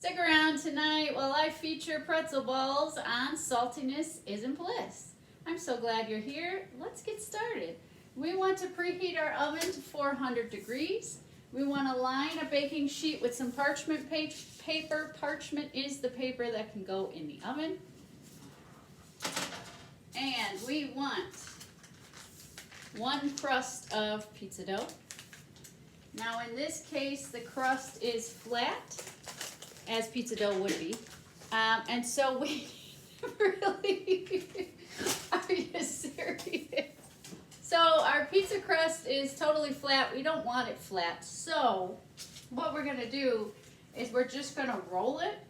Stick around tonight while I feature pretzel balls on Saltiness Isn't Bliss. I'm so glad you're here. Let's get started. We want to preheat our oven to 400 degrees. We want to line a baking sheet with some parchment paper. Parchment is the paper that can go in the oven. And we want 1 crust of pizza dough. Now in this case, the crust is flat, as pizza dough would be. And so we really, are you serious? So our pizza crust is totally flat. We don't want it flat. So what we're gonna do is we're just gonna roll it,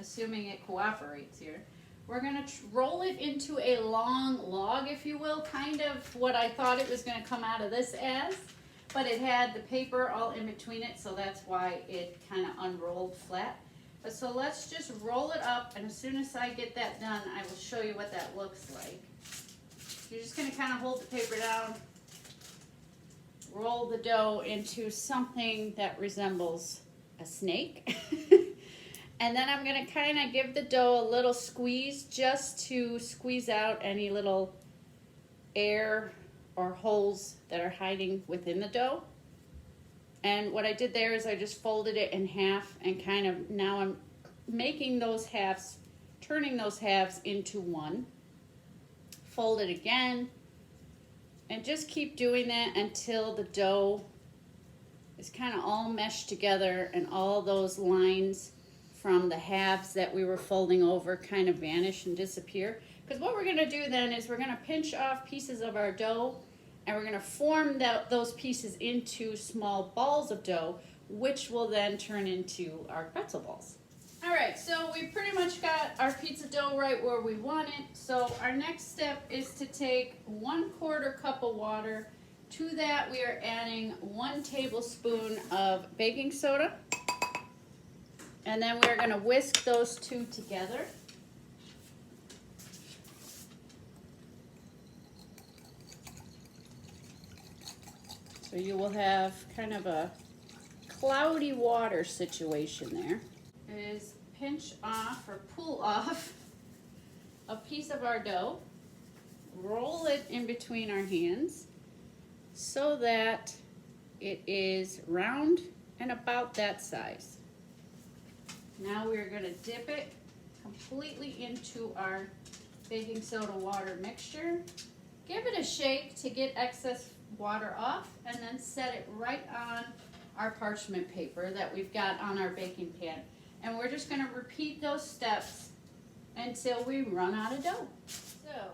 assuming it cooperates here. We're gonna roll it into a long log, if you will, kind of what I thought it was gonna come out of this as. But it had the paper all in between it, so that's why it kind of unrolled flat. But so let's just roll it up, and as soon as I get that done, I will show you what that looks like. You're just going to kind of hold the paper down, roll the dough into something that resembles a snake. And then I'm going to kind of give the dough a little squeeze just to squeeze out any little air or holes that are hiding within the dough. And what I did there is I just folded it in half and kind of, now I'm making those halves, turning those halves into one. Fold it again, and just keep doing that until the dough is kind of all meshed together and all those lines from the halves that we were folding over kind of vanish and disappear. Because what we're going to do then is we're going to pinch off pieces of our dough, and we're going to form those pieces into small balls of dough, which will then turn into our pretzel balls. All right, so we pretty much got our pizza dough right where we want it. So our next step is to take 1/4 cup of water. To that, we are adding 1 tablespoon of baking soda. And then we're going to whisk those two together. So you will have kind of a cloudy water situation there. Is pinch off or pull off a piece of our dough, roll it in between our hands so that it is round and about that size. Now we're going to dip it completely into our baking soda water mixture. Give it a shake to get excess water off, and then set it right on our parchment paper that we've got on our baking pan. And we're just going to repeat those steps until we run out of dough. So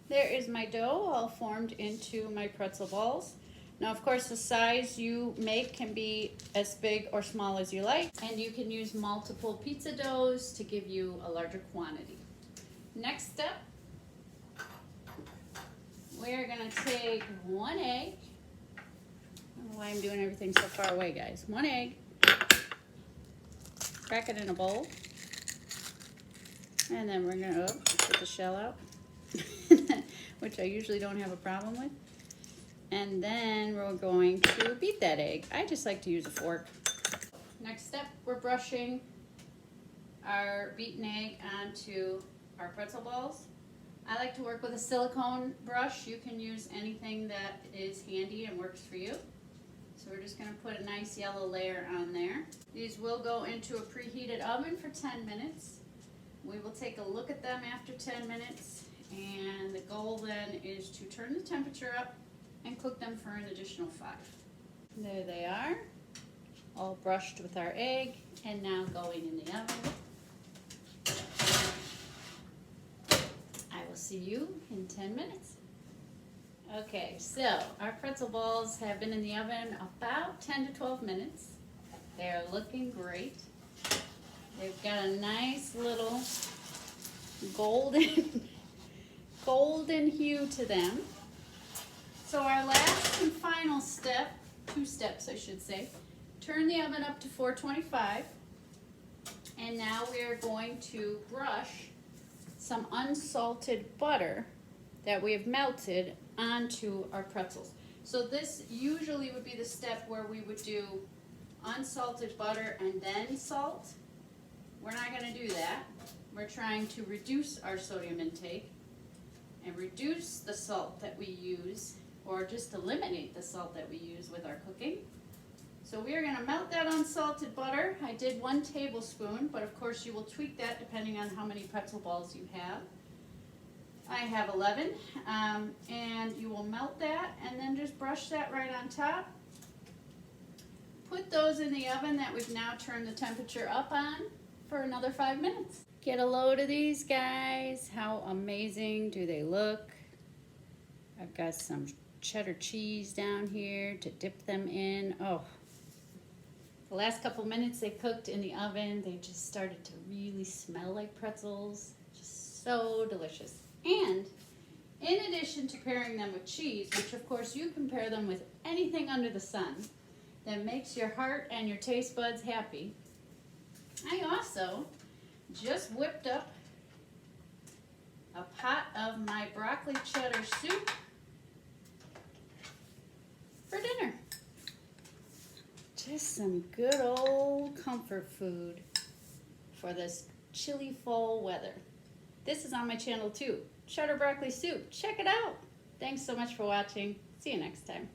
there is my dough all formed into my pretzel balls. Now, of course, the size you make can be as big or small as you like, and you can use multiple pizza doughs to give you a larger quantity. Next step, we're going to take 1 egg. I don't know why I'm doing everything so far away, guys. 1 egg. Crack it in a bowl. And then we're going to get the shell out, which I usually don't have a problem with. And then we're going to beat that egg. I just like to use a fork. Next step, we're brushing our beaten egg onto our pretzel balls. I like to work with a silicone brush. You can use anything that is handy and works for you. So we're just going to put a nice yellow layer on there. These will go into a preheated oven for 10 minutes. We will take a look at them after 10 minutes, and the goal then is to turn the temperature up and cook them for an additional 5. There they are, all brushed with our egg, and now going in the oven. I will see you in 10 minutes. Okay, so our pretzel balls have been in the oven about 10 to 12 minutes. They're looking great. They've got a nice little golden hue to them. So our last and final step, 2 steps I should say, turn the oven up to 425. And now we are going to brush some unsalted butter that we have melted onto our pretzels. So this usually would be the step where we would do unsalted butter and then salt. We're not going to do that. We're trying to reduce our sodium intake and reduce the salt that we use, or just eliminate the salt that we use with our cooking. So we are going to melt that unsalted butter. I did 1 tablespoon, but of course you will tweak that depending on how many pretzel balls you have. I have 11, and you will melt that and then just brush that right on top. Put those in the oven that we've now turned the temperature up on for another 5 minutes. Get a load of these guys. How amazing do they look? I've got some cheddar cheese down here to dip them in. Oh, the last couple minutes they cooked in the oven, they just started to really smell like pretzels. Just so delicious. And in addition to pairing them with cheese, which of course you can pair them with anything under the sun that makes your heart and your taste buds happy, I also just whipped up a pot of my broccoli cheddar soup for dinner. Just some good old comfort food for this chilly fall weather. This is on my channel too, Cheddar Broccoli Soup. Check it out. Thanks so much for watching. See you next time.